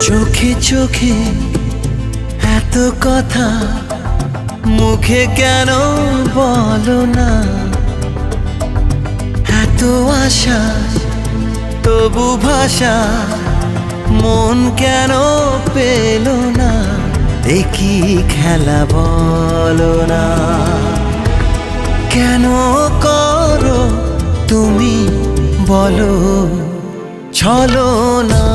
চোখে চোখে এত কথা মুখে কেন বলো না? এত আশা তবু ভাষা মন কেন পেল না? একই খেলা বলো না? কেন করো তুমি বলো ছলনা?